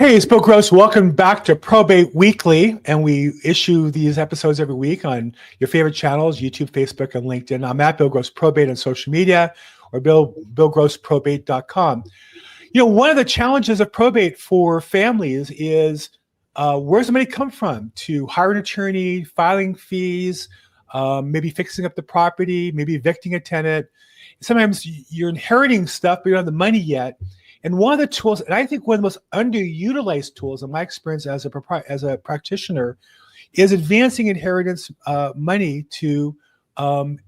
Hey, it's Bill Gross. Welcome back to Probate Weekly, and we issue these episodes every week on your favorite channels, YouTube, Facebook, and LinkedIn. I'm at Bill Gross Probate on social media, or billgrossprobate.com. You know, one of the challenges of probate for families is where's the money come from to hire an attorney, filing fees, maybe fixing up the property, maybe evicting a tenant. Sometimes you're inheriting stuff, but you don't have the money yet. And one of the tools, and I think one of the most underutilized tools in my experience as a practitioner, is advancing inheritance money to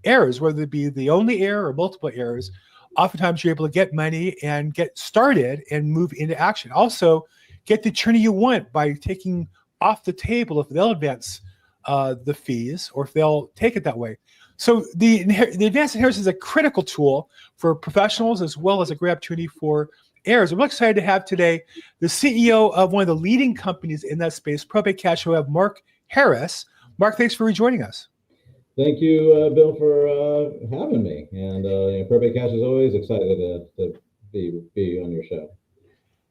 heirs, whether it be the only heir or multiple heirs. Oftentimes you're able to get money and get started and move into action. Also, get the attorney you want by taking off the table if they'll advance the fees or if they'll take it that way. So the advanced inheritance is a critical tool for professionals as well as a great opportunity for heirs. I'm excited to have today the CEO of one of the leading companies in that space, Probate Cash. We have Marc Harris. Marc, thanks for rejoining us. Thank you, Bill, for having me. And Probate Cash is always excited to be on your show.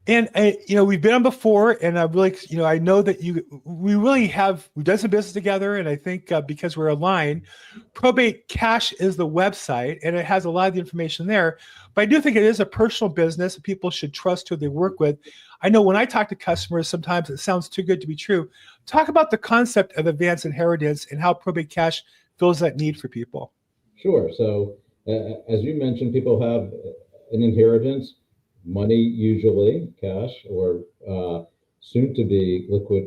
And we've been on before, and I really, I know that we've done some business together, and I think because we're aligned, Probate Cash is the website, and it has a lot of the information there. But I do think it is a personal business that people should trust who they work with. I know when I talk to customers, sometimes it sounds too good to be true. Talk about the concept of advanced inheritance and how Probate Cash fills that need for people. Sure. So as you mentioned, people have an inheritance. Money, usually cash, or soon to be liquid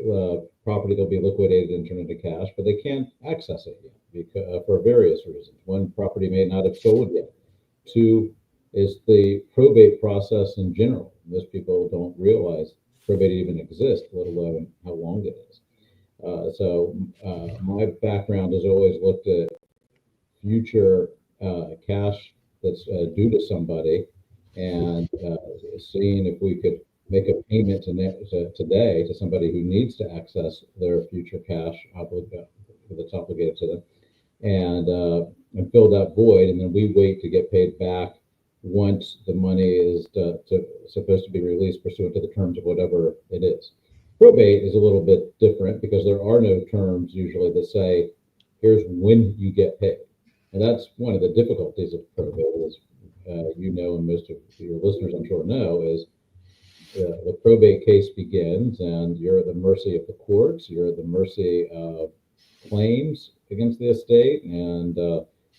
property that'll be liquidated and turned into cash, but they can't access it yet because, for various reasons. One, property may not have sold yet. Two, is the probate process in general. Most people don't realize probate even exists, let alone how long it is. So my background has always looked at future cash that's due to somebody, and seeing if we could make a payment today to somebody who needs to access their future cash that's obligated to them, and fill that void, and then we wait to get paid back once the money is supposed to be released pursuant to the terms of whatever it is. Probate is a little bit different because there are no terms usually that say, here's when you get paid. And that's one of the difficulties of probate is, and most of your listeners, I'm sure, know, is the probate case begins and you're at the mercy of the courts, you're at the mercy of claims against the estate and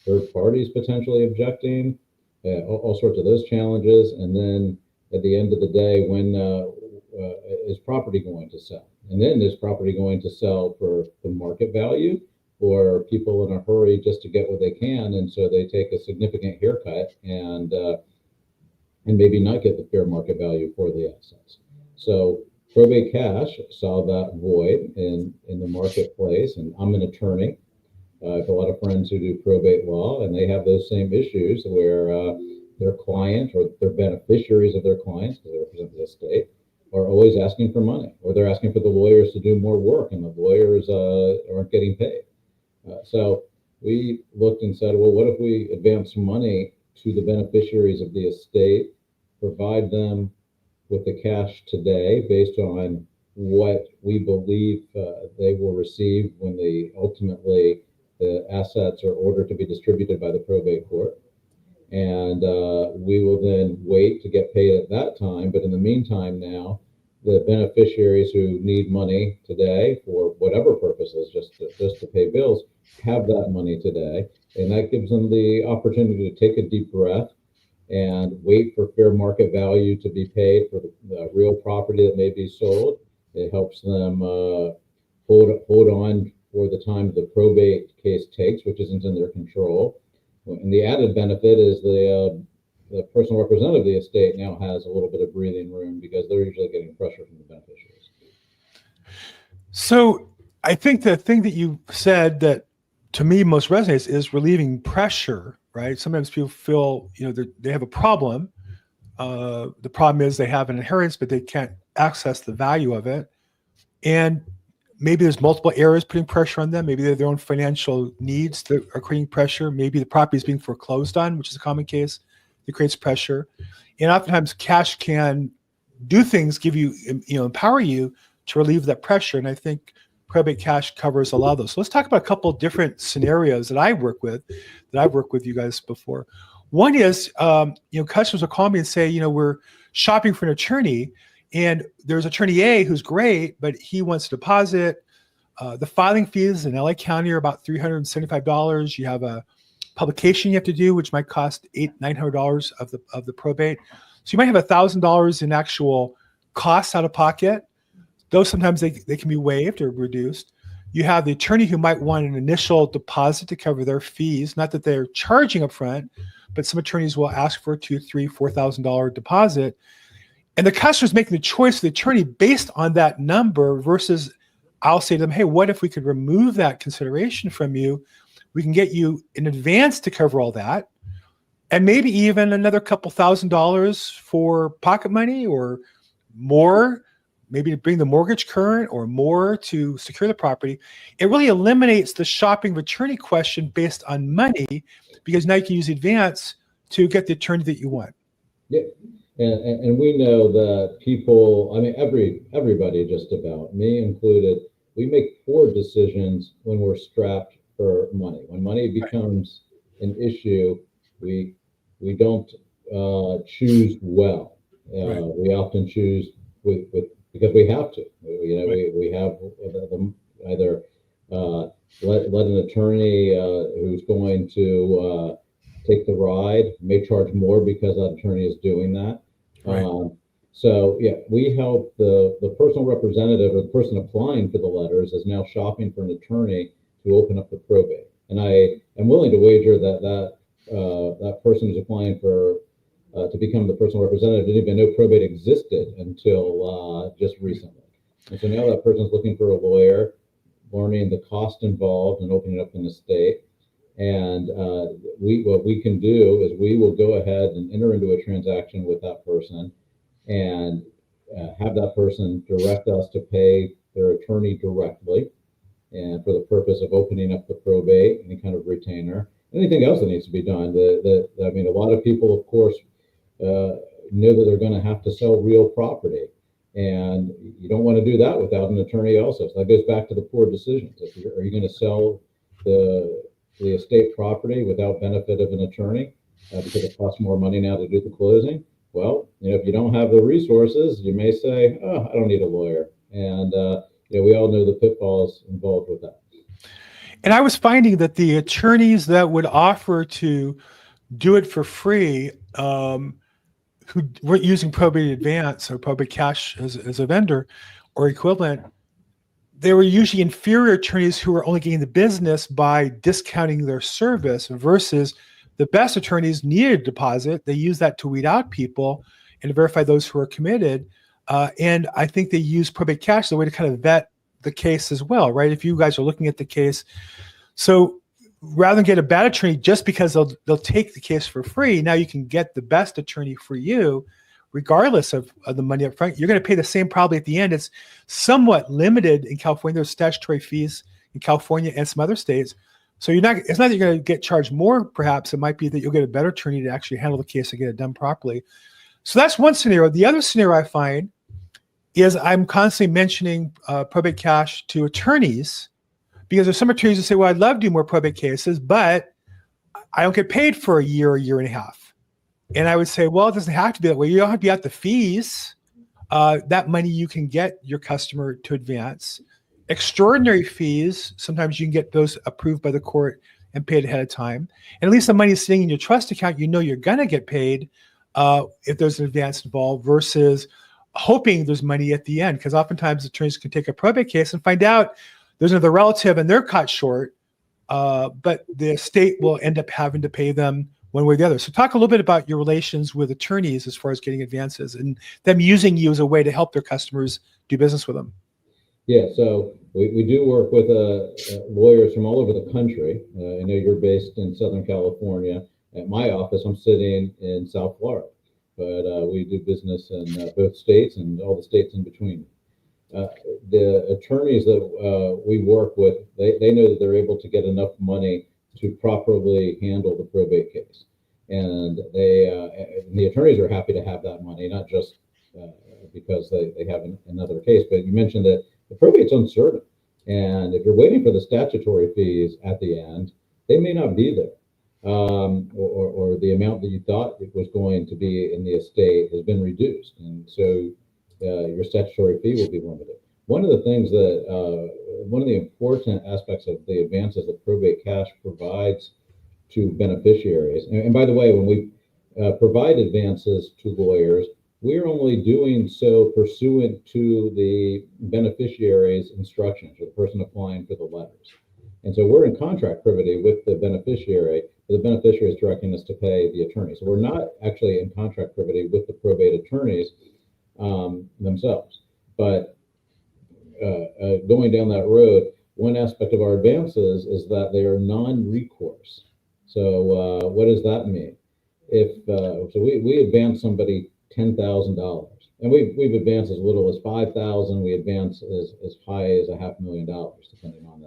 third parties potentially objecting, all sorts of those challenges. And then at the end of the day, when is property going to sell? And then is property going to sell for the market value, or people in a hurry just to get what they can, and so they take a significant haircut and maybe not get the fair market value for the assets. So Probate Cash saw that void in the marketplace, and I'm an attorney. I have a lot of friends who do probate law, and they have those same issues where their client or their beneficiaries of their clients, because they represent the estate, are always asking for money, or they're asking for the lawyers to do more work, and the lawyers aren't getting paid. So we looked and said, well, what if we advance money to the beneficiaries of the estate, provide them with the cash today based on what we believe they will receive when ultimately the assets are ordered to be distributed by the probate court. And we will then wait to get paid at that time. But in the meantime now, the beneficiaries who need money today for whatever purposes, just to pay bills, have that money today. And that gives them the opportunity to take a deep breath and wait for fair market value to be paid for the real property that may be sold. It helps them hold on for the time the probate case takes, which isn't in their control. And the added benefit is the personal representative of the estate now has a little bit of breathing room because they're usually getting pressure from the beneficiaries. So I think the thing that you said that to me most resonates is relieving pressure, right? Sometimes people feel, they have a problem. The problem is they have an inheritance, but they can't access the value of it. And maybe there's multiple areas putting pressure on them. Maybe they have their own financial needs that are creating pressure. Maybe the property is being foreclosed on, which is a common case that creates pressure. And oftentimes cash can do things, give you, empower you to relieve that pressure. And I think Probate Cash covers a lot of those. So let's talk about a couple of different scenarios that I've worked with you guys before. One is, customers will call me and say, we're shopping for an attorney, and there's attorney A who's great, but he wants to deposit. The filing fees in LA County are about $375. You have a publication you have to do, which might cost $900 of the probate. So you might have $1,000 in actual costs out of pocket. Those sometimes they can be waived or reduced. You have the attorney who might want an initial deposit to cover their fees, not that they're charging up front, but some attorneys will ask for a $2,000, $3,000, $4,000 deposit. And the customer's making the choice of the attorney based on that number versus I'll say to them, hey, what if we could remove that consideration from you? We can get you in advance to cover all that. And maybe even another couple $1,000s for pocket money or more, maybe to bring the mortgage current or more to secure the property. It really eliminates the shopping of attorney question based on money, because now you can use the advance to get the attorney that you want. Yeah. And we know that people, everybody just about, me included, we make poor decisions when we're strapped for money. When money becomes an issue, we don't choose well. We often choose with because we have to. We have either let an attorney who's going to take the ride, may charge more because that attorney is doing that. Right. We help the personal representative or the person applying for the letters is now shopping for an attorney to open up the probate. And I am willing to wager that person who's applying for to become the personal representative didn't even know probate existed until just recently. And so now that person's looking for a lawyer, learning the cost involved in opening up an estate. And what we can do is we will go ahead and enter into a transaction with that person and have that person direct us to pay their attorney directly, and for the purpose of opening up the probate, any kind of retainer, anything else that needs to be done. A lot of people, of course, know that they're going to have to sell real property, and you don't want to do that without an attorney also. So that goes back to the poor decisions. Are you going to sell the estate property without benefit of an attorney because it costs more money now to do the closing? Well, if you don't have the resources, you may say, oh, I don't need a lawyer. And we all know the pitfalls involved with that. And I was finding that the attorneys that would offer to do it for free, who weren't using Probate Advance or Probate Cash as a vendor or equivalent, they were usually inferior attorneys who were only getting the business by discounting their service, versus the best attorneys needed a deposit. They use that to weed out people and to verify those who are committed. And I think they use Probate Cash as a way to kind of vet the case as well, right? If you guys are looking at the case. So rather than get a bad attorney just because they'll take the case for free, now you can get the best attorney for you, regardless of the money up front. You're going to pay the same probably at the end. It's somewhat limited in California. There's statutory fees in California and some other states. So it's not that you're going to get charged more, perhaps. It might be that you'll get a better attorney to actually handle the case and get it done properly. So that's one scenario. The other scenario I find is I'm constantly mentioning Probate Cash to attorneys, because there's some attorneys who say, well, I'd love to do more probate cases, but I don't get paid for a year and a half. And I would say, well, it doesn't have to be that way. You don't have to be out the fees. That money you can get your customer to advance. Extraordinary fees, sometimes you can get those approved by the court and paid ahead of time. And at least the money is sitting in your trust account. You're going to get paid if there's an advance involved, versus hoping there's money at the end. Because oftentimes attorneys can take a probate case and find out there's another relative and they're caught short, but the estate will end up having to pay them one way or the other. So talk a little bit about your relations with attorneys as far as getting advances and them using you as a way to help their customers do business with them. Yeah, so we do work with lawyers from all over the country. I know you're based in Southern California. At my office, I'm sitting in South Florida, but we do business in both states and all the states in between. The attorneys that we work with, they know that they're able to get enough money to properly handle the probate case, and the attorneys are happy to have that money, not just because they have another case. But you mentioned that the probate's uncertain. And if you're waiting for the statutory fees at the end, they may not be there. Or the amount that you thought it was going to be in the estate has been reduced. And so your statutory fee will be limited. One of the things that, one of the important aspects of the advances that probate cash provides to beneficiaries, and by the way, when we provide advances to lawyers, we're only doing so pursuant to the beneficiary's instructions, or the person applying for the letters. And so we're in contract privity with the beneficiary, but the beneficiary is directing us to pay the attorney. So we're not actually in contract privity with the probate attorneys themselves. But going down that road, one aspect of our advances is that they are non-recourse. So what does that mean? If so we advance somebody $10,000, and we've advanced as little as $5,000. We advance as high as $500,000, depending on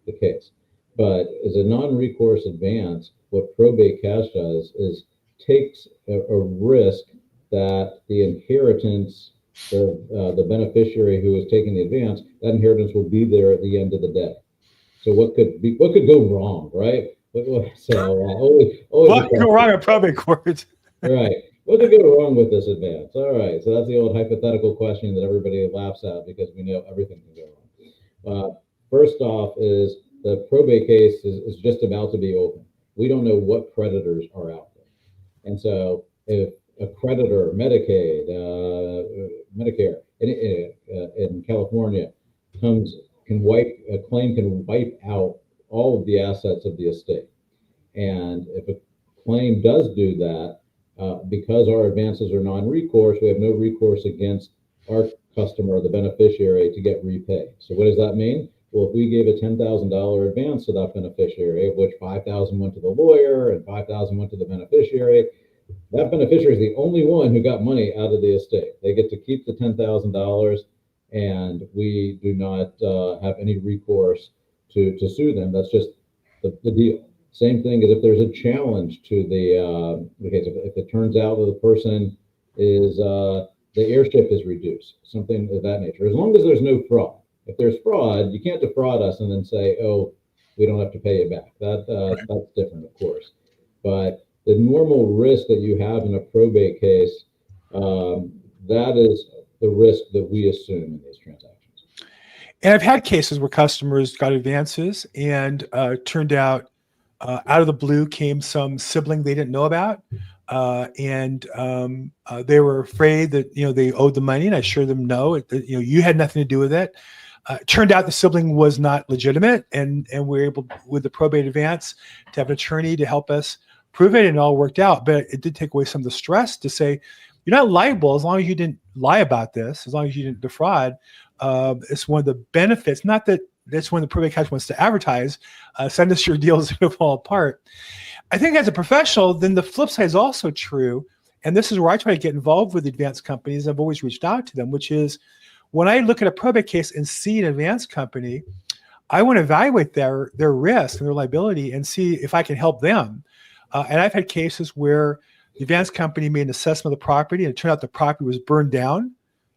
the case. But as a non-recourse advance, what probate cash does is takes a risk that the inheritance of the beneficiary who is taking the advance, that inheritance will be there at the end of the day. So what could go wrong, right? So always what could go wrong in probate court? Right. What could go wrong with this advance? All right. So that's the old hypothetical question that everybody laughs at because we know everything can go wrong. First off is the probate case is just about to be open. We don't know what creditors are out there. And so if a creditor, Medicaid, Medicare in California a claim can wipe out all of the assets of the estate. And if a claim does do that, because our advances are non-recourse, we have no recourse against our customer, the beneficiary, to get repaid. So what does that mean? Well, if we gave a $10,000 advance to that beneficiary, of which $5,000 went to the lawyer and $5,000 went to the beneficiary, that beneficiary is the only one who got money out of the estate. They get to keep the $10,000, and we do not have any recourse to sue them. That's just the deal. Same thing as if there's a challenge to the case. If it turns out that the person is the heirship is reduced, something of that nature. As long as there's no fraud. If there's fraud, you can't defraud us and then say, "Oh, we don't have to pay you back." That's different, of course. But the normal risk that you have in a probate case, that is the risk that we assume in these transactions. And I've had cases where customers got advances and turned out out of the blue came some sibling they didn't know about. And they were afraid that, they owed the money, and I assured them, no, you had nothing to do with it. Turned out the sibling was not legitimate, and we were able, with the probate advance, to have an attorney to help us prove it, and it all worked out. But it did take away some of the stress to say, you're not liable as long as you didn't lie about this, as long as you didn't defraud. It's one of the benefits, not that that's when the probate cash wants to advertise, send us your deals to fall apart. I think as a professional, then the flip side is also true. And this is where I try to get involved with advance companies. I've always reached out to them, which is when I look at a probate case and see an advance company, I want to evaluate their risk and their liability and see if I can help them. And I've had cases where the advance company made an assessment of the property, and it turned out the property was burned down.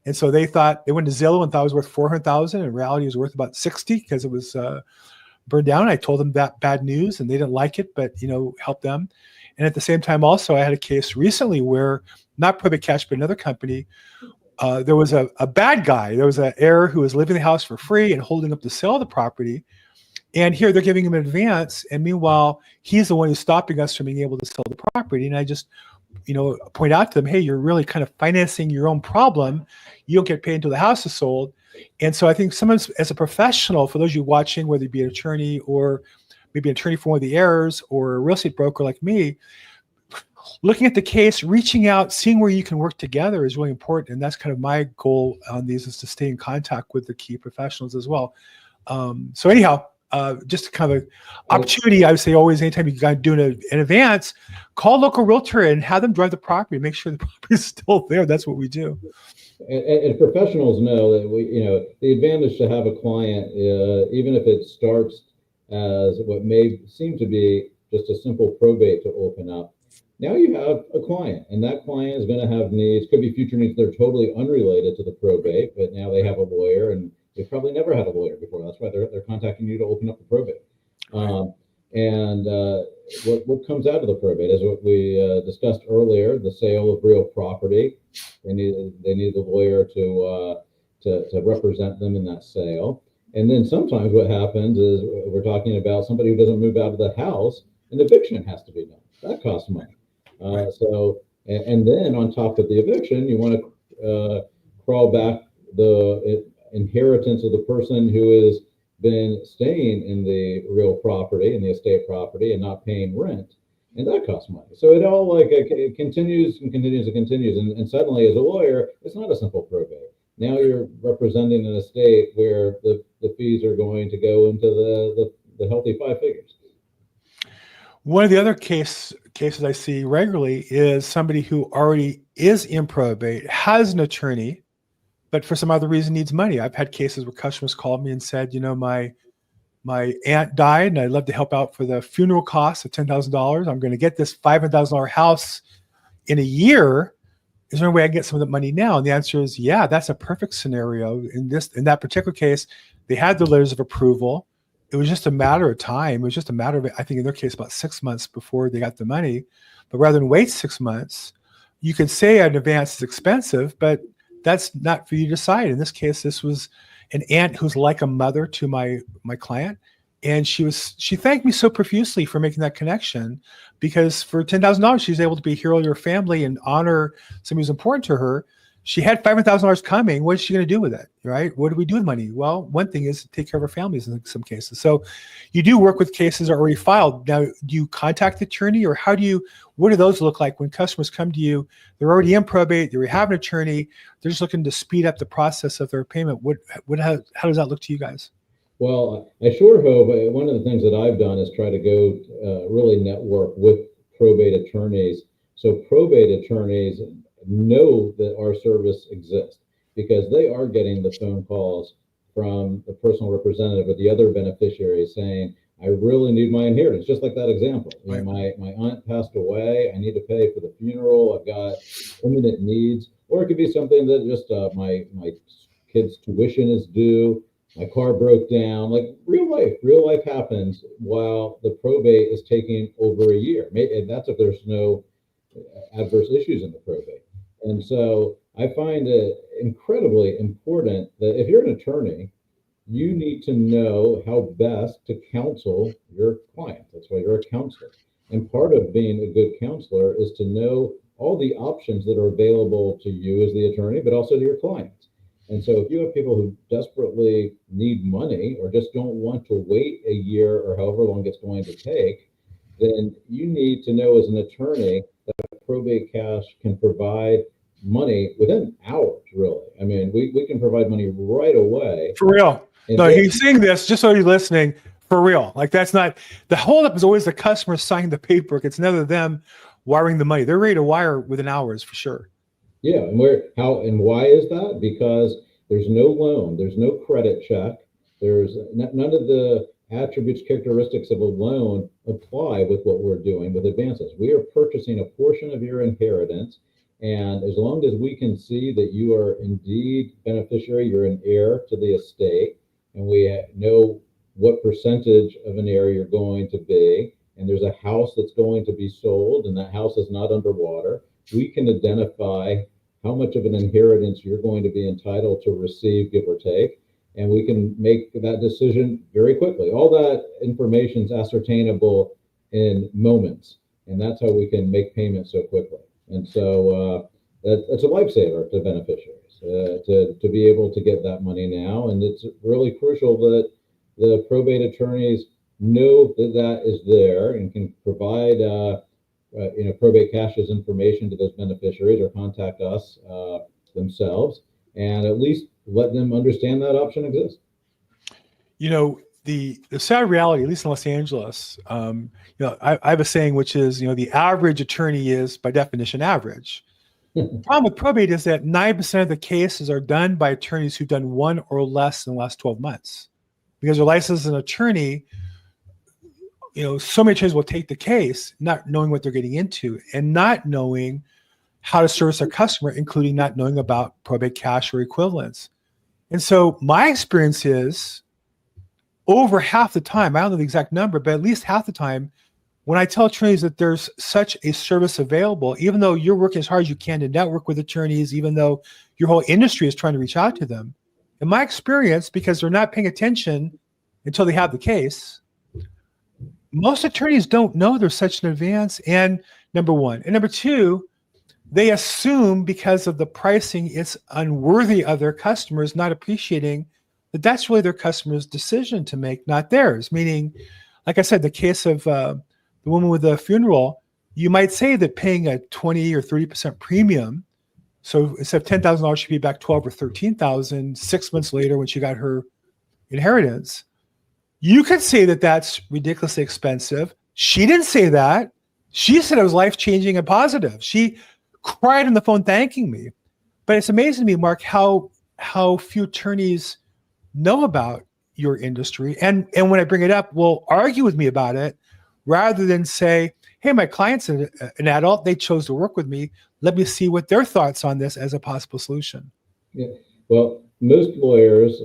And so they went to Zillow and thought it was worth $400,000. In reality, it was worth about $60,000 because it was burned down. I told them that bad news, and they didn't like it, but help them. And at the same time, also, I had a case recently where, not probate cash, but another company, there was a bad guy. There was an heir who was living in the house for free and holding up the sale of the property. And here they're giving him an advance. And meanwhile, he's the one who's stopping us from being able to sell the property. And I just, point out to them, hey, you're really kind of financing your own problem. You don't get paid until the house is sold. And so I think sometimes as a professional, for those of you watching, whether you be an attorney or maybe an attorney for one of the heirs or a real estate broker like me, looking at the case, reaching out, seeing where you can work together is really important. And that's kind of my goal on these, is to stay in contact with the key professionals as well. So anyhow, just kind of opportunity, I would say always, anytime you got to do an advance, call a local realtor and have them drive the property, make sure the property is still there. That's what we do. And professionals know that the advantage to have a client, even if it starts as what may seem to be just a simple probate to open up, Now you have a client, and that client is going to have needs, could be future needs that are totally unrelated to the probate, but now they have a lawyer, and they probably never had a lawyer before. That's why they're contacting you to open up the probate. And what comes out of the probate is what we discussed earlier: the sale of real property. They need the lawyer to represent them in that sale. And then sometimes what happens is we're talking about somebody who doesn't move out of the house, an eviction has to be done. That costs money. And then on top of the eviction, you want to crawl back the inheritance of the person who has been staying in the real property, in the estate property, and not paying rent, and that costs money. So it all it continues and continues and continues, and suddenly, as a lawyer, it's not a simple probate. Now you're representing an estate where the fees are going to go into the healthy five figures. One of the other cases I see regularly is somebody who already is in probate, has an attorney, but for some other reason needs money. I've had cases where customers called me and said, my aunt died and I'd love to help out for the funeral costs of $10,000. I'm going to get this $500,000 house in a year. Is there any way I can get some of that money now? And the answer is, yeah, that's a perfect scenario. In that particular case, they had the letters of approval. It was just a matter of time. It was just a matter of, I think in their case, about 6 months before they got the money. But rather than wait 6 months, you could say an advance is expensive, but that's not for you to decide. In this case, this was an aunt who's like a mother to my client. And she thanked me so profusely for making that connection, because for $10,000, she's able to be a hero to her family and honor somebody who's important to her. She had $500,000 coming. What is she going to do with it? Right? What do we do with money? Well, one thing is to take care of our families in some cases. So you do work with cases that are already filed. Now, do you contact the attorney, or what do those look like when customers come to you? They're already in probate. They already have an attorney. They're just looking to speed up the process of their payment. How does that look to you guys? Well, I sure hope one of the things that I've done is try to go really network with probate attorneys. So probate attorneys know that our service exists, because they are getting the phone calls from the personal representative or the other beneficiary saying, I really need my inheritance, just like that example. Right. My aunt passed away. I need to pay for the funeral. I've got imminent needs. Or it could be something that just my kid's tuition is due. My car broke down. Like real life happens while the probate is taking over a year. And that's if there's no adverse issues in the probate. And so I find it incredibly important that if you're an attorney, you need to know how best to counsel your client. That's why you're a counselor. And part of being a good counselor is to know all the options that are available to you as the attorney, but also to your clients. And so if you have people who desperately need money or just don't want to wait a year or however long it's going to take, then you need to know as an attorney that Probate Cash can provide money within hours, really. I mean, we can provide money right away. For real. No, he's saying this just so you're listening, for real. Like, that's not, the holdup is always the customer signing the paperwork. It's never them wiring the money. They're ready to wire within hours for sure. Yeah, and why is that? Because there's no loan, there's no credit check, there's none of the attributes, characteristics of a loan apply with what we're doing with advances. We are purchasing a portion of your inheritance, and as long as we can see that you are indeed beneficiary, you're an heir to the estate, and we know what percentage of an heir you're going to be, and there's a house that's going to be sold, and that house is not underwater, we can identify how much of an inheritance you're going to be entitled to receive, give or take, and we can make that decision very quickly. All that information is ascertainable in moments, and that's how we can make payments so quickly. And so that's a lifesaver to beneficiaries to be able to get that money now. And it's really crucial that the probate attorneys know that that is there and can provide Probate Cash's information to those beneficiaries or contact us themselves, and at least let them understand that option exists. The sad reality, at least in Los Angeles, I have a saying, which is, the average attorney is by definition average. The problem with probate is that 9% of the cases are done by attorneys who've done one or less in the last 12 months. Because they're licensed as an attorney, so many attorneys will take the case, not knowing what they're getting into and not knowing how to service their customer, including not knowing about probate cash or equivalents. And so my experience is over half the time, I don't know the exact number, but at least half the time, when I tell attorneys that there's such a service available, even though you're working as hard as you can to network with attorneys, even though your whole industry is trying to reach out to them, in my experience, because they're not paying attention until they have the case, most attorneys don't know there's such an advance, and number one. And number two, they assume because of the pricing, it's unworthy of their customers, not appreciating that that's really their customer's decision to make, not theirs. Meaning, like I said, the case of the woman with the funeral, you might say that paying a 20 or 30% premium, so instead of $10,000, she'd be back 12 or 13,000 6 months later when she got her inheritance. You could say that that's ridiculously expensive. She didn't say that. She said it was life-changing and positive. She cried on the phone thanking me. But it's amazing to me, Mark, how few attorneys know about your industry. And when I bring it up, will argue with me about it rather than say, hey, my client's an adult. They chose to work with me. Let me see what their thoughts on this as a possible solution. Yeah. Well, most lawyers,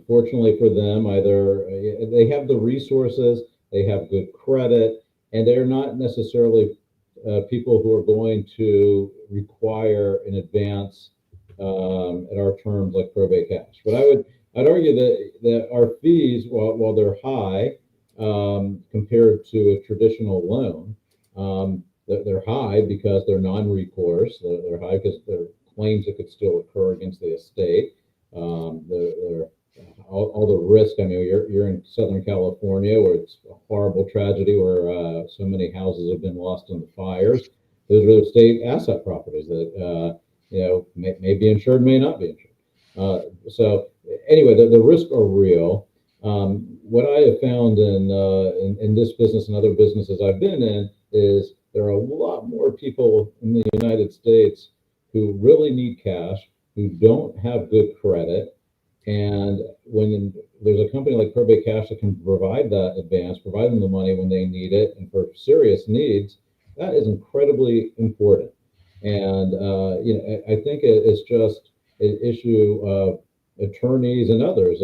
fortunately for them, either they have the resources, they have good credit, and they're not necessarily people who are going to require an advance at our terms like probate cash. But I'd argue that our fees, while they're high compared to a traditional loan, they're high because they're non-recourse. They're high because they're claims that could still occur against the estate. All the risk. I mean, you're in Southern California, where it's a horrible tragedy, where so many houses have been lost in the fires. Those are state asset properties that may be insured, may not be insured. So anyway, the risks are real. What I have found in this business and other businesses I've been in is there are a lot more people in the United States who really need cash, who don't have good credit. And when there's a company like Probate Cash that can provide that advance, provide them the money when they need it, and for serious needs, that is incredibly important. And I think it's just an issue of attorneys and others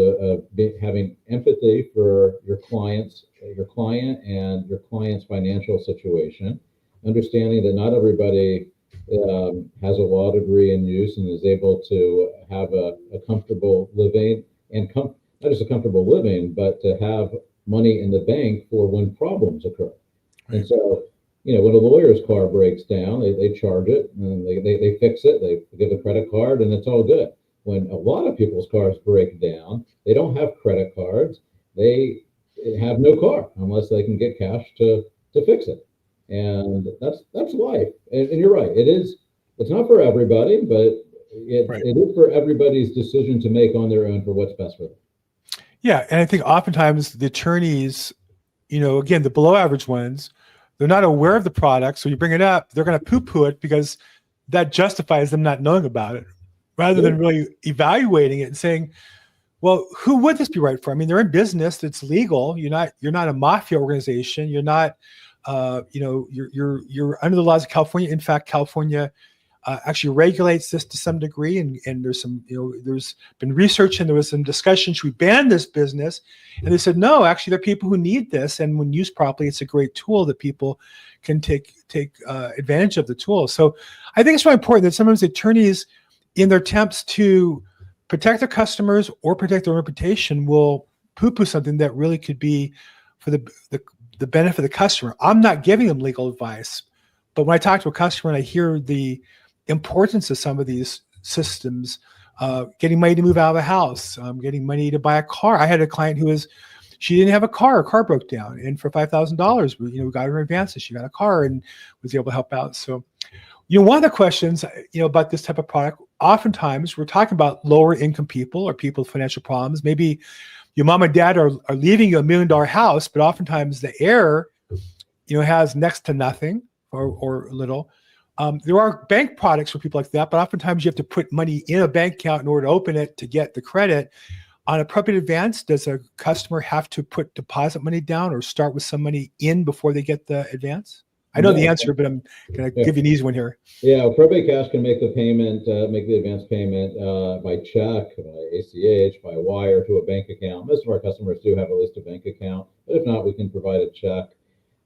having empathy for your client and your client's financial situation, understanding that not everybody has a law degree in use and is able to have a comfortable living, and not just a comfortable living, but to have money in the bank for when problems occur. Right. And so, when a lawyer's car breaks down, they charge it and they fix it, they give a credit card, and it's all good. When a lot of people's cars break down, they don't have credit cards, they have no car unless they can get cash to fix it. And that's life. And you're right. It's not for everybody, but it is for everybody's decision to make on their own for what's best for them. Yeah. And I think oftentimes the attorneys, again, the below average ones, they're not aware of the product. So you bring it up, they're going to poo-poo it because that justifies them not knowing about it, rather than really evaluating it and saying, well, who would this be right for? I mean, they're in business. It's legal. You're not a mafia organization. You're not, you're under the laws of California. In fact, California actually regulates this to some degree. And there's some, there's been research and there was some discussion, should we ban this business? And they said, no, actually there are people who need this. And when used properly, it's a great tool that people can take advantage of the tool. So I think it's really important that sometimes attorneys, in their attempts to protect their customers or protect their reputation, will poo-poo something that really could be for the benefit of the customer. I'm not giving them legal advice, but when I talk to a customer and I hear the importance of some of these systems, getting money to move out of the house, getting money to buy a car. I had a client she didn't have a car. Her car broke down, and for $5,000, we got her advances. She got a car and was able to help out. So, one of the questions, about this type of product, oftentimes we're talking about lower income people or people with financial problems. Maybe your mom and dad are leaving you $1 million house, but oftentimes the heir, has next to nothing or little. There are bank products for people like that, but oftentimes you have to put money in a bank account in order to open it to get the credit. On a probate advance, does a customer have to put deposit money down or start with some money in before they get the advance? I know the No. answer, but I'm going to give you an easy one here. Yeah, probate cash can make the payment, make the advance payment by check, by ACH, by wire to a bank account. Most of our customers do have at least a bank account, but if not, we can provide a check.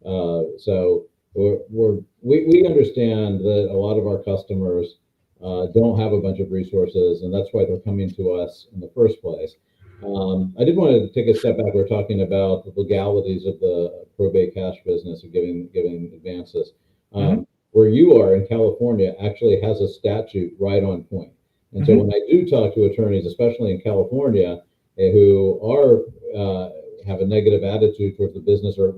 So we understand that a lot of our customers don't have a bunch of resources, and that's why they're coming to us in the first place. I did want to take a step back. We're talking about the legalities of the probate cash business of giving advances. Where you are in California actually has a statute right on point. And so when I do talk to attorneys, especially in California, who are have a negative attitude towards the business, or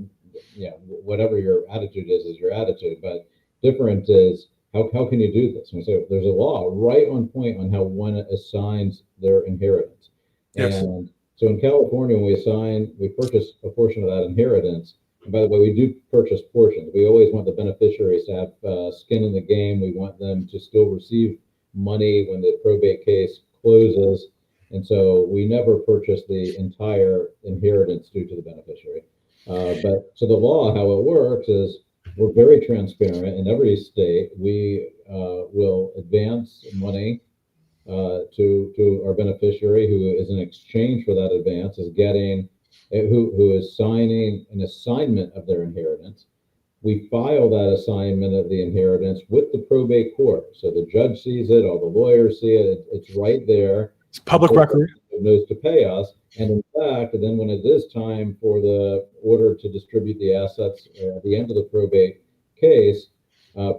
whatever your attitude is your attitude, but different is how can you do this? And so there's a law right on point on how one assigns their inheritance. Yes. And so in California, when we purchase a portion of that inheritance. And by the way, we do purchase portions. We always want the beneficiaries to have skin in the game. We want them to still receive money when the probate case closes. And so we never purchase the entire inheritance due to the beneficiary. But so the law, how it works is we're very transparent in every state. We will advance money to our beneficiary, who is in exchange for that advance is getting, who is signing an assignment of their inheritance. We file that assignment of the inheritance with the probate court. So the judge sees it, all the lawyers see it, it's right there. It's public record. Knows to pay us. And in fact, then when it is time for the order to distribute the assets at the end of the probate case,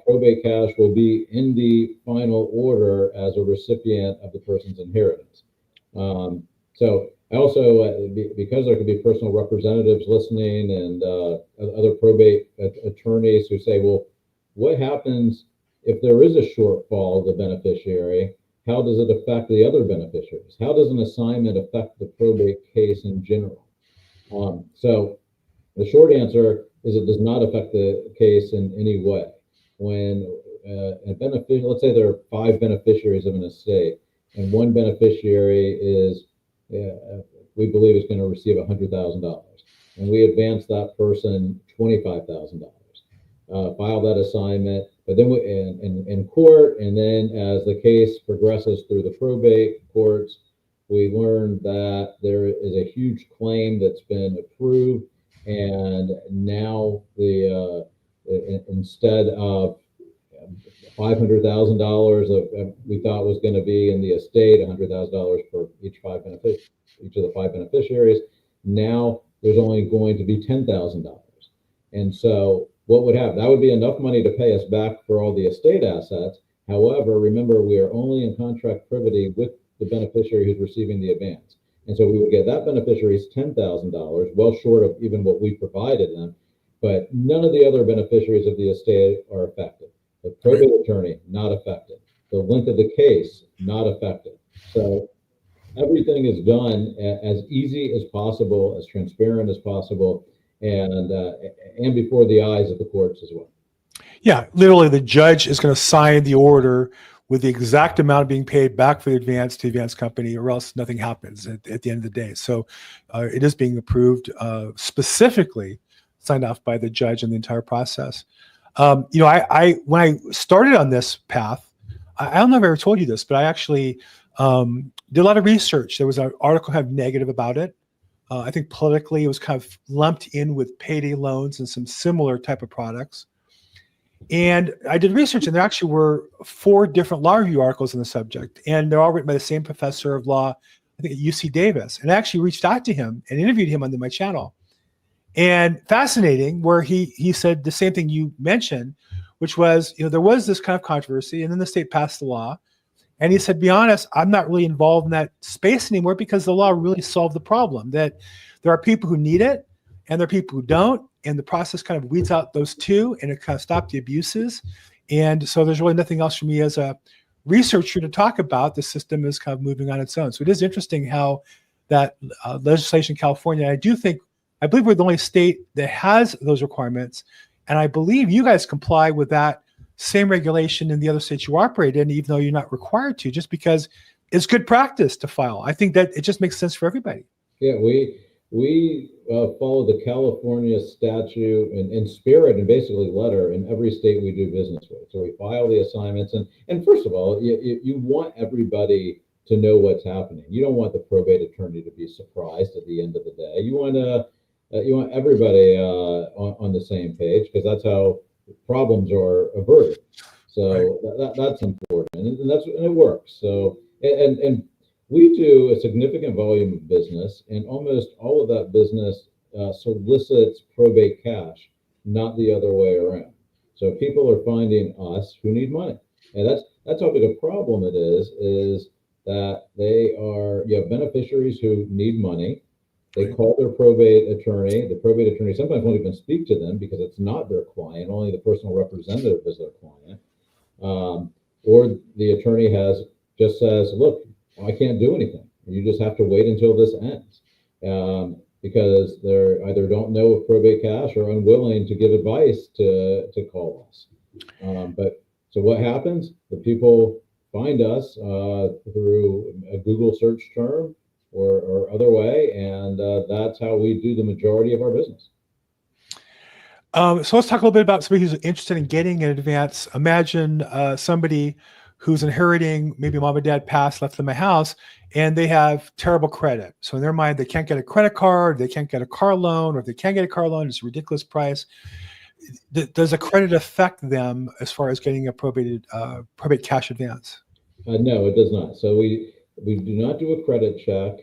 probate cash will be in the final order as a recipient of the person's inheritance. So I also, because there could be personal representatives listening and other probate attorneys who say, well, what happens if there is a shortfall of the beneficiary? How does it affect the other beneficiaries? How does an assignment affect the probate case in general? So the short answer is it does not affect the case in any way. When a beneficiary, let's say there are 5 beneficiaries of an estate, and one beneficiary is, we believe is going to receive $100,000, and we advance that person $25,000. File that assignment, but then in court, and then as the case progresses through the probate courts, we learn that there is a huge claim that's been approved, and now the instead of $500,000 we thought was going to be in the estate, $100,000 for each of the 5 beneficiaries. Now there's only going to be $10,000, and so what would happen? That would be enough money to pay us back for all the estate assets. However, remember, we are only in contract privity with the beneficiary who's receiving the advance. And so we would get that beneficiary's $10,000, well short of even what we provided them, but none of the other beneficiaries of the estate are affected. The probate attorney, not affected. The length of the case, not affected. So everything is done as easy as possible, as transparent as possible, and before the eyes of the courts as well. Yeah, literally the judge is going to sign the order with the exact amount being paid back for the advance to the advance company, or else nothing happens at the end of the day. So it is being approved, specifically signed off by the judge in the entire process. When I started on this path, I don't know if I ever told you this, but I actually did a lot of research. There was an article kind of negative about it. I think politically it was kind of lumped in with payday loans and some similar type of products. And I did research, and there actually were 4 different law review articles on the subject, and they're all written by the same professor of law, I think at UC Davis. And I actually reached out to him and interviewed him on my channel. And fascinating, where he said the same thing you mentioned, which was, there was this kind of controversy, and then the state passed the law. And he said, be honest, I'm not really involved in that space anymore because the law really solved the problem, that there are people who need it and there are people who don't. And the process kind of weeds out those two, and it kind of stopped the abuses. And so there's really nothing else for me as a researcher to talk about. The system is kind of moving on its own. So it is interesting how that legislation in California, I believe we're the only state that has those requirements. And I believe you guys comply with that same regulation in the other states you operate in, even though you're not required to, just because it's good practice to file. I think that it just makes sense for everybody. Yeah, we follow the California statute in spirit and basically letter in every state we do business with. So we file the assignments, and first of all, you want everybody to know what's happening. You don't want the probate attorney to be surprised at the end of the day. You want everybody on the same page, because that's how problems are averted. So that's important, and it works. So and we do a significant volume of business, and almost all of that business solicits probate cash, not the other way around. So people are finding us who need money, and that's how big a problem it is that you have beneficiaries who need money. They call their probate attorney. The probate attorney sometimes won't even speak to them because it's not their client. Only the personal representative is their client. Or the attorney just says, look, I can't do anything. You just have to wait until this ends, because they either don't know of probate cash or unwilling to give advice to call us. But so what happens? The people find us through a Google search term or other way, and that's how we do the majority of our business. So let's talk a little bit about somebody who's interested in getting an advance. Imagine somebody who's inheriting, maybe mom and dad passed, left them a house, and they have terrible credit. So in their mind, they can't get a credit card, they can't get a car loan, or if they can get a car loan, it's a ridiculous price. Does a credit affect them as far as getting a probate cash advance? No, it does not. So we do not do a credit check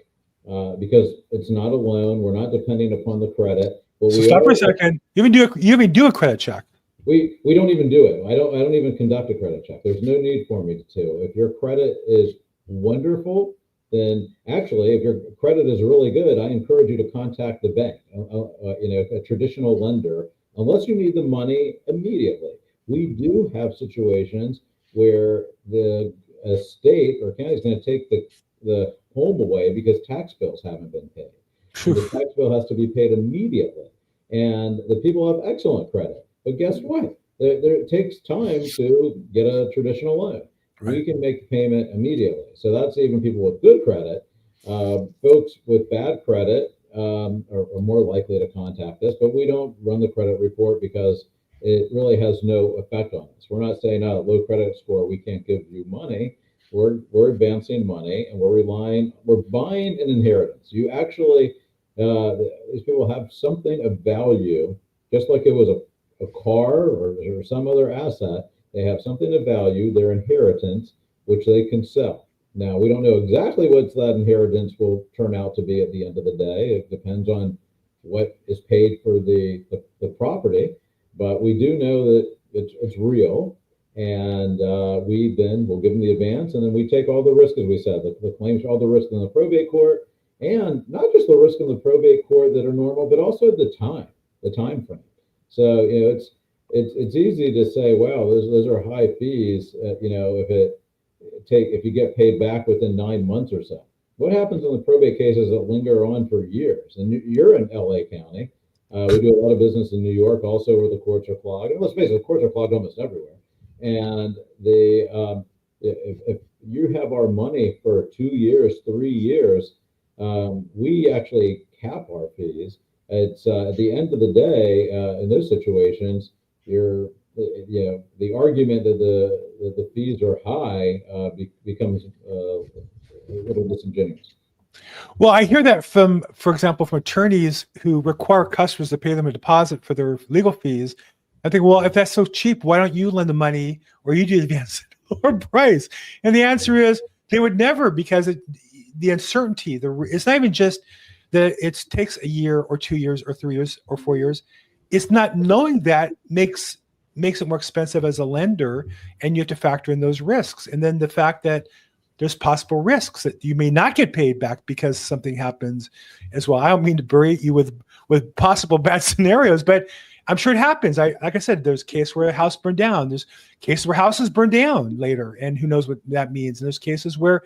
because it's not a loan. We're not depending upon the credit. So stop for a second. You even do a credit check. We don't even do it. I don't even conduct a credit check. There's no need for me to. If your credit is wonderful, then actually, if your credit is really good, I encourage you to contact the bank, a traditional lender, unless you need the money immediately. We do have situations where the state or county is going to take the home away because tax bills haven't been paid. The tax bill has to be paid immediately, and the people have excellent credit. But guess what? It takes time to get a traditional loan. Right. We can make the payment immediately. So that's even people with good credit. Folks with bad credit are more likely to contact us, but we don't run the credit report because it really has no effect on us. We're not saying, low credit score, we can't give you money. We're advancing money, and we're buying an inheritance. You actually, these people have something of value, just like it was a car or some other asset. They have something of value, their inheritance, which they can sell. Now, we don't know exactly what that inheritance will turn out to be at the end of the day. It depends on what is paid for the property, but we do know that it's real, and we then will give them the advance, and then we take all the risk, as we said, the claims, all the risk in the probate court, and not just the risk in the probate court that are normal, but also the time frame. So it's easy to say, wow, those are high fees. If you get paid back within 9 months or so. What happens in the probate cases that linger on for years? And you're in LA County. We do a lot of business in New York, also, where the courts are clogged. And let's face it, the courts are clogged almost everywhere. And if you have our money for 2 years, 3 years, we actually cap our fees. It's at the end of the day, in those situations, the argument that the fees are high becomes a little disingenuous. Well, I hear that for example, from attorneys who require customers to pay them a deposit for their legal fees. I think, well, if that's so cheap, why don't you lend the money or you do advance at a lower price? And the answer is they would never, because the uncertainty, it's not even just that it takes a year or 2 years or 3 years or 4 years. It's not knowing that makes it more expensive as a lender, and you have to factor in those risks. And then the fact that there's possible risks that you may not get paid back because something happens as well. I don't mean to berate you with possible bad scenarios, but I'm sure it happens. Like I said, there's a case where a house burned down. There's cases where houses burn down later, and who knows what that means. And there's cases where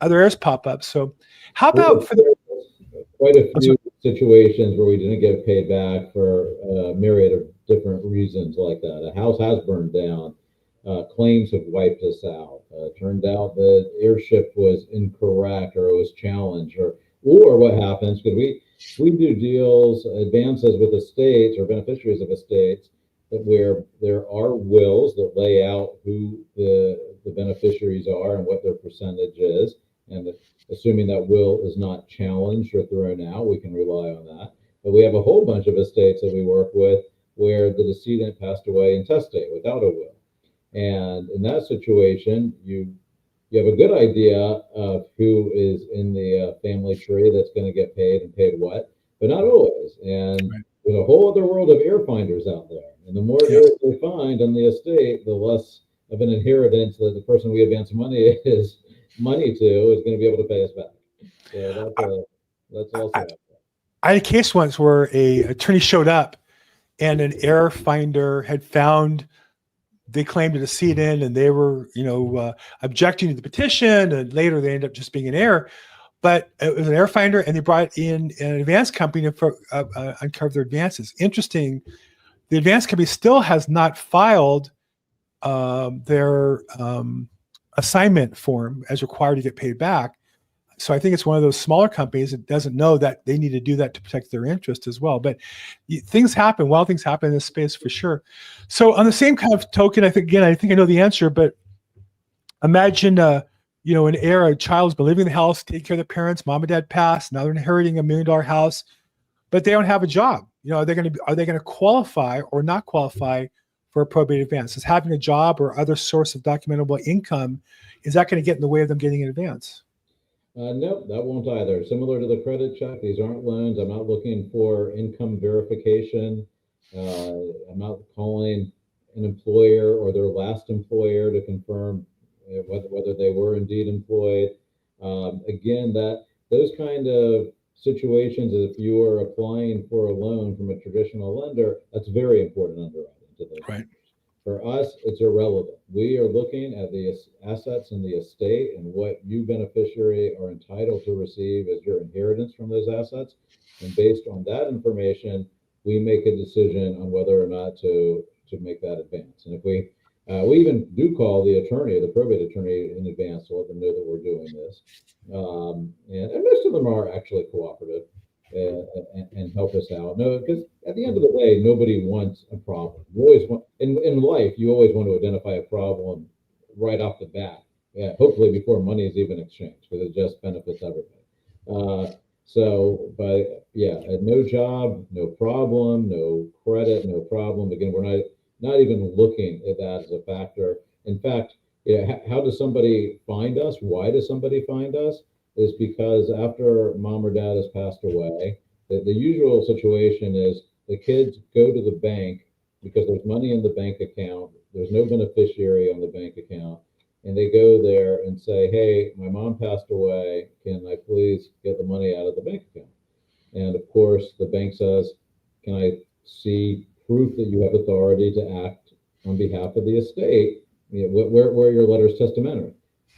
other errors pop up. So how about for the quite a few situations where we didn't get paid back for a myriad of different reasons like that. A house has burned down. claims have wiped us out. Turned out the airship was incorrect, or it was challenged, or what happens, because we do deals, advances with estates or beneficiaries of estates, that where there are wills that lay out who the beneficiaries are and what their percentage is. And assuming that will is not challenged or thrown out, we can rely on that. But we have a whole bunch of estates that we work with where the decedent passed away intestate without a will. And in that situation, you have a good idea of who is in the family tree that's going to get paid and paid what, but not always. And Right. there's a whole other world of heir finders out there. And the more Yeah. heirs they find on the estate, the less of an inheritance that the person we advance money to is going to be able to pay us back. So that's also I, out there. I had a case once where a attorney showed up and an heir finder had found, they claimed a decedent and they were, objecting to the petition, and later they ended up just being an heir. But it was an heir finder, and they brought in an advance company to uncover their advances. Interesting, the advance company still has not filed their assignment form as required to get paid back. So I think it's one of those smaller companies that doesn't know that they need to do that to protect their interest as well. But things happen, wild things happen in this space for sure. So on the same kind of token, I think I know the answer, but imagine, an heir, a child's been living in the house, taking care of the parents, mom and dad passed, now they're inheriting $1 million house, but they don't have a job. Are they going to qualify or not qualify for a probate advance? Is having a job or other source of documentable income, is that going to get in the way of them getting an advance? Nope, that won't either. Similar to the credit check, these aren't loans. I'm not looking for income verification. I'm not calling an employer or their last employer to confirm whether they were indeed employed. Again, those kind of situations, if you are applying for a loan from a traditional lender, that's very important underwriting to those. Right. For us, it's irrelevant. We are looking at the assets in the estate and what you beneficiary are entitled to receive as your inheritance from those assets. And based on that information, we make a decision on whether or not to make that advance. And if we even do call the attorney, the probate attorney, in advance to let them know that we're doing this. And most of them are actually cooperative and help us out. No, because at the end of the day, nobody wants a problem. You always want, in life, you always want to identify a problem right off the bat. Yeah, hopefully before money is even exchanged, because it just benefits everybody. But yeah, no job, no problem, no credit, no problem. Again, we're not even looking at that as a factor. In fact, how does somebody find us? Why does somebody find us? Is because after mom or dad has passed away, the usual situation is the kids go to the bank because there's money in the bank account. There's no beneficiary on the bank account. And they go there and say, hey, my mom passed away. Can I please get the money out of the bank account? And of course, the bank says, can I see proof that you have authority to act on behalf of the estate? Where are your letters testamentary?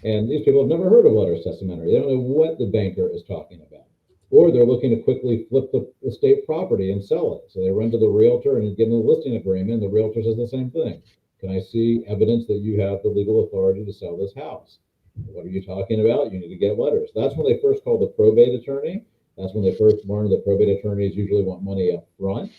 And these people have never heard of letters testamentary. They don't know what the banker is talking about. Or they're looking to quickly flip the estate property and sell it. So they run to the realtor and get a listing agreement. And the realtor says the same thing. Can I see evidence that you have the legal authority to sell this house? What are you talking about? You need to get letters. That's when they first call the probate attorney. That's when they first learn that probate attorneys usually want money up front.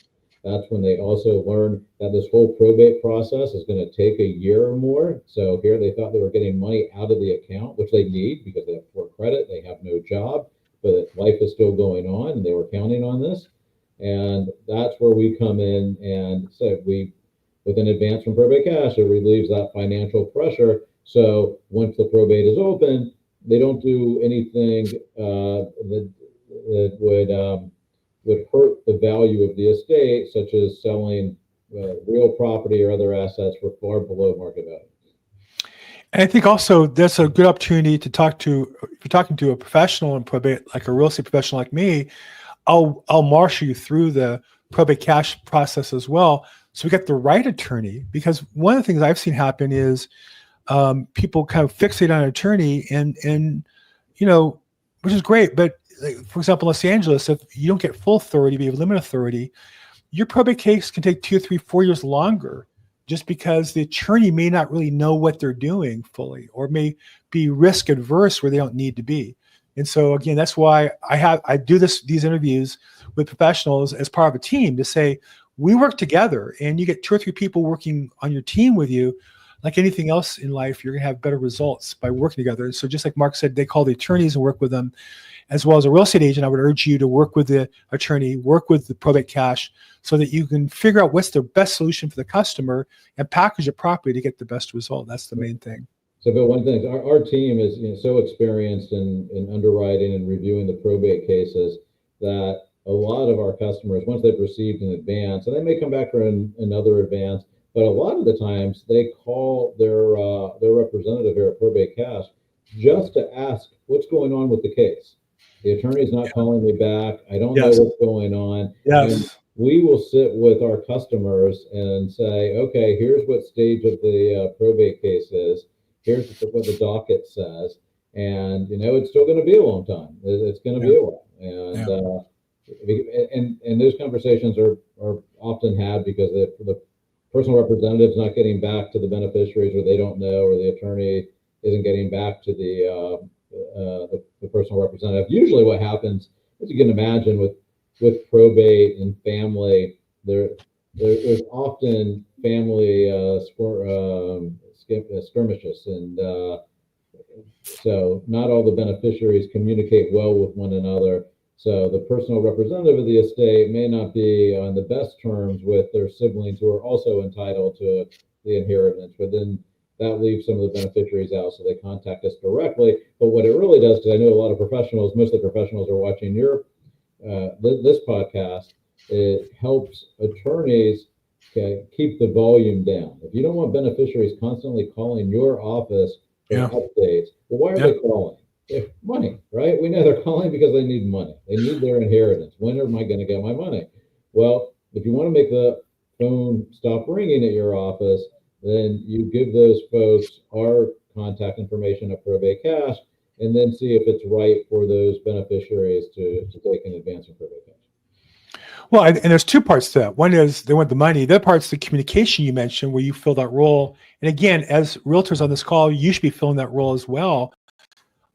That's when they also learn that this whole probate process is going to take a year or more. So here they thought they were getting money out of the account, which they need because they have poor credit, they have no job, but life is still going on and they were counting on this. And that's where we come in and say with an advance from probate cash, it relieves that financial pressure. So once the probate is open, they don't do anything that would hurt the value of the estate, such as selling real property or other assets for far below market value. And I think also that's a good opportunity to if you're talking to a professional in probate, like a real estate professional like me, I'll marshal you through the probate cash process as well. So we get the right attorney, because one of the things I've seen happen is people kind of fixate on an attorney and which is great. But like, for example, Los Angeles, if you don't get full authority, but you have limited authority, your probate case can take 2, 3, 4 years longer just because the attorney may not really know what they're doing fully, or may be risk adverse where they don't need to be. And so again, that's why I do these interviews with professionals as part of a team to say, we work together, and you get 2 or 3 people working on your team with you. Like anything else in life, you're going to have better results by working together. So just like Mark said, they call the attorneys and work with them. As well as a real estate agent, I would urge you to work with the attorney, work with the probate cash, so that you can figure out what's the best solution for the customer and package it properly to get the best result. That's the main thing. So, but one thing, our team is so experienced in underwriting and reviewing the probate cases that a lot of our customers, once they've received an advance, and they may come back for another advance, but a lot of the times they call their representative here at Probate Cash just to ask what's going on with the case. The attorney's not calling me back. I don't know what's going on. And we will sit with our customers and say, okay, here's what stage of the probate case is. Here's what the docket says. And, it's still going to be a long time. It's going to be a while. And those conversations are often had because the personal representative's not getting back to the beneficiaries, or they don't know, or the attorney isn't getting back to the personal representative. Usually what happens, as you can imagine, with probate and family, there's often family skirmishes, and so not all the beneficiaries communicate well with one another. So the personal representative of the estate may not be on the best terms with their siblings who are also entitled to the inheritance, but then that leaves some of the beneficiaries out, so they contact us directly. But what it really does, because I know a lot of professionals, most of the professionals are watching this podcast, it helps attorneys keep the volume down. If you don't want beneficiaries constantly calling your office for updates, well, why are they calling? If money, right? We know they're calling because they need money. They need their inheritance. When am I going to get my money? Well, if you want to make the phone stop ringing at your office, then you give those folks our contact information at Probate Cash, and then see if it's right for those beneficiaries to take an advance in Probate Cash. Well, and there's 2 parts to that. One is they want the money. The other part's the communication you mentioned, where you fill that role. And again, as realtors on this call, you should be filling that role as well.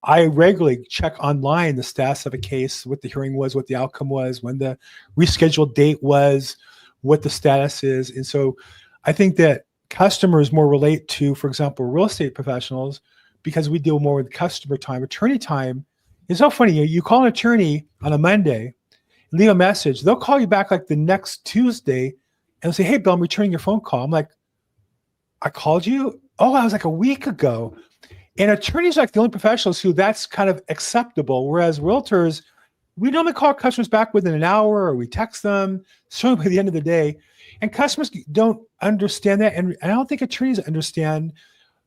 I regularly check online the status of a case, what the hearing was, what the outcome was, when the rescheduled date was, what the status is. And so I think that customers more relate to, for example, real estate professionals, because we deal more with customer time. Attorney time is so funny. You call an attorney on a Monday, leave a message. They'll call you back like the next Tuesday and say, hey, Bill, I'm returning your phone call. I'm like, I called you? Oh, I was like a week ago. And attorneys are like the only professionals who that's kind of acceptable. Whereas realtors, we normally call customers back within an hour, or we text them, certainly by the end of the day. And customers don't understand that. And I don't think attorneys understand,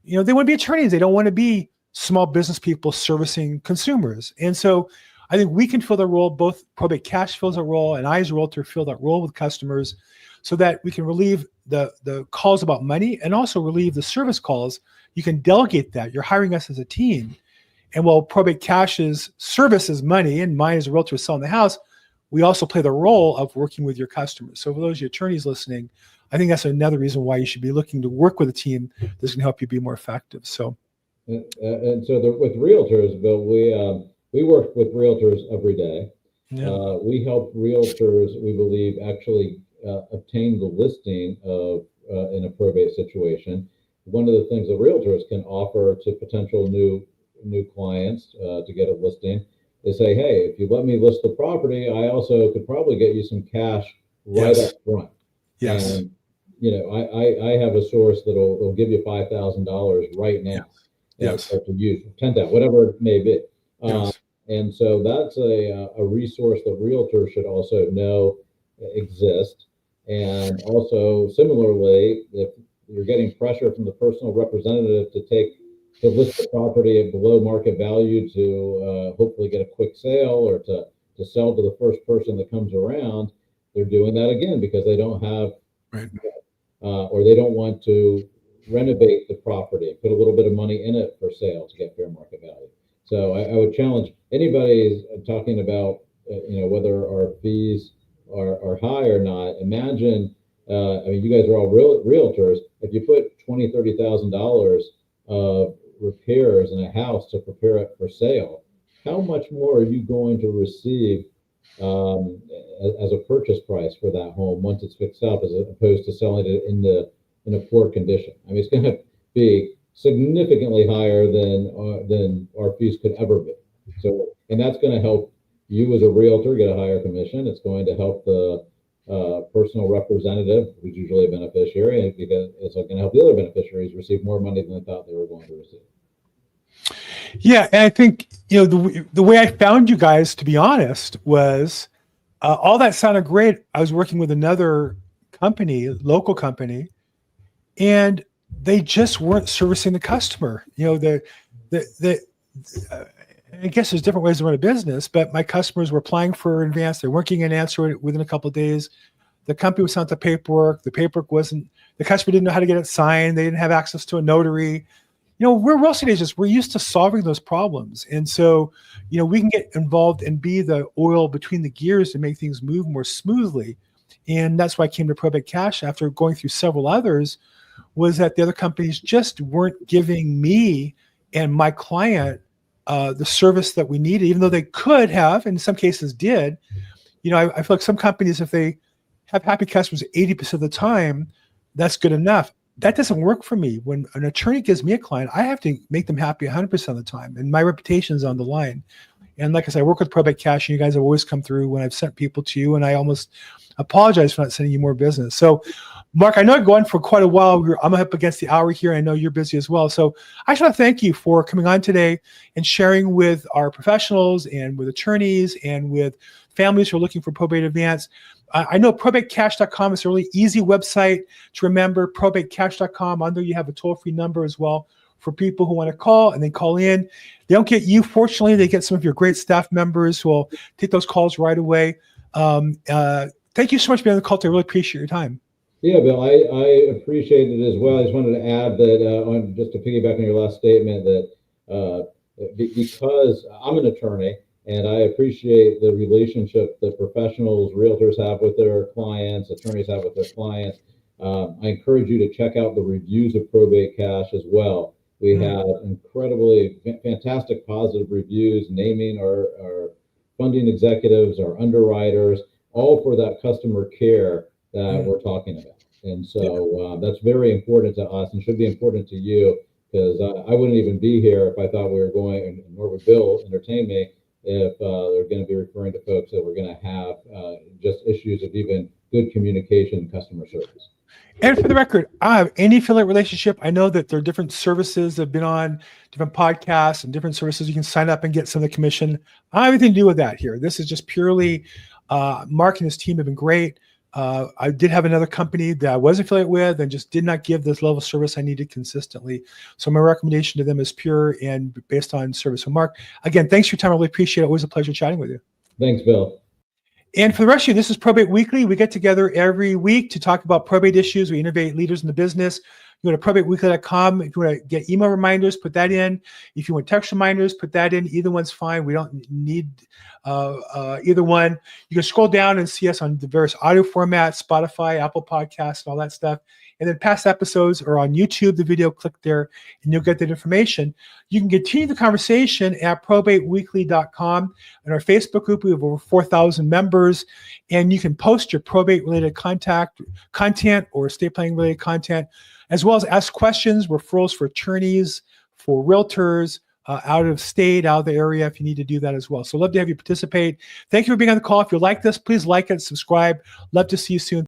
they want to be attorneys. They don't want to be small business people servicing consumers. And so I think we can fill the role. Both Probate Cash fills a role, and I as a realtor fill that role with customers, so that we can relieve the calls about money and also relieve the service calls. You can delegate that. You're hiring us as a team. And while Probate Cash's service is money and mine as a realtor is selling the house, we also play the role of working with your customers. So for those of you attorneys listening, I think that's another reason why you should be looking to work with a team that's going to help you be more effective. So, and so with realtors, Bill, we work with realtors every day. Yeah. We help realtors, we believe, actually obtain the listing of in a probate situation. One of the things that realtors can offer to potential new clients to get a listing is say, hey, if you let me list the property, I also could probably get you some cash right up front. Yes. And I have a source that'll give you $5,000 right now. Yes. To use $10,000, whatever it may be. Yes. And so that's a resource that realtors should also know exists. And also similarly, if you're getting pressure from the personal representative to list the property at below market value to hopefully get a quick sale, or to sell to the first person that comes around, they're doing that again because they don't have, or they don't want to renovate the property, put a little bit of money in it for sale to get fair market value. So I would challenge anybody talking about, whether our fees are high or not. Imagine I mean, you guys are all realtors. If you put $20,000, $30,000 of repairs in a house to prepare it for sale, how much more are you going to receive as a purchase price for that home once it's fixed up, as opposed to selling it in a poor condition? I mean, it's going to be significantly higher than our fees could ever be. So, and that's going to help you as a realtor get a higher commission. It's going to help the personal representative, who's usually a beneficiary, and because it's going to help the other beneficiaries receive more money than they thought they were going to receive. Yeah, and I think the way I found you guys, to be honest, was all that sounded great. I was working with another company, local company, and they just weren't servicing the customer. I guess there's different ways to run a business, but my customers were applying for advance. They weren't getting an answer within a couple of days. The company was sent the paperwork. The paperwork wasn't, the customer didn't know how to get it signed. They didn't have access to a notary. We're real estate agents. We're used to solving those problems. And so, we can get involved and be the oil between the gears to make things move more smoothly. And that's why I came to Probate Cash after going through several others, was that the other companies just weren't giving me and my client the service that we needed, even though they could have, and in some cases did. I feel like some companies, if they have happy customers 80% of the time, that's good enough. That doesn't work for me. When an attorney gives me a client, I have to make them happy 100% of the time, and my reputation is on the line. And like I said, I work with Probate Cash, and you guys have always come through when I've sent people to you, and I almost apologize for not sending you more business. So, Marc, I know I've gone for quite a while. I'm up against the hour here. I know you're busy as well. So I just want to thank you for coming on today and sharing with our professionals and with attorneys and with families who are looking for probate advance. I know probatecash.com is a really easy website to remember, probatecash.com. On there you have a toll-free number as well for people who want to call, and they call in. They don't get you, fortunately. They get some of your great staff members who will take those calls right away. Thank you so much for being on the call today. I really appreciate your time. Yeah, Bill, I appreciate it as well. I just wanted to add that, just to piggyback on your last statement, that because I'm an attorney and I appreciate the relationship that professionals, realtors have with their clients, attorneys have with their clients, I encourage you to check out the reviews of Probate Cash as well. We have incredibly fantastic positive reviews naming our funding executives, our underwriters, all for that customer care that we're talking about. And so that's very important to us and should be important to you, because I wouldn't even be here if I thought we were going, and nor would Bill entertain me if they're going to be referring to folks that we're going to have just issues of even good communication and customer service. And for the record, I have any affiliate relationship. I know that there are different services that have been on different podcasts and different services. You can sign up and get some of the commission. I don't have anything to do with that here. This is just purely Marc and his team have been great. I did have another company that I was affiliated with and just did not give this level of service I needed consistently. So my recommendation to them is pure and based on service. So Marc, again, thanks for your time. I really appreciate it. Always a pleasure chatting with you. Thanks, Bill. And for the rest of you, this is Probate Weekly. We get together every week to talk about probate issues. We innovate leaders in the business. You go to probateweekly.com. If you want to get email reminders, put that in. If you want text reminders, put that in. Either one's fine. We don't need either one. You can scroll down and see us on the various audio formats, Spotify, Apple Podcasts, and all that stuff. And then past episodes are on YouTube, the video, click there, and you'll get that information. You can continue the conversation at probateweekly.com. In our Facebook group, we have over 4,000 members, and you can post your probate-related content or estate planning-related content, as well as ask questions, referrals for attorneys, for realtors, out of state, out of the area, if you need to do that as well. So love to have you participate. Thank you for being on the call. If you like this, please like it, subscribe. Love to see you soon.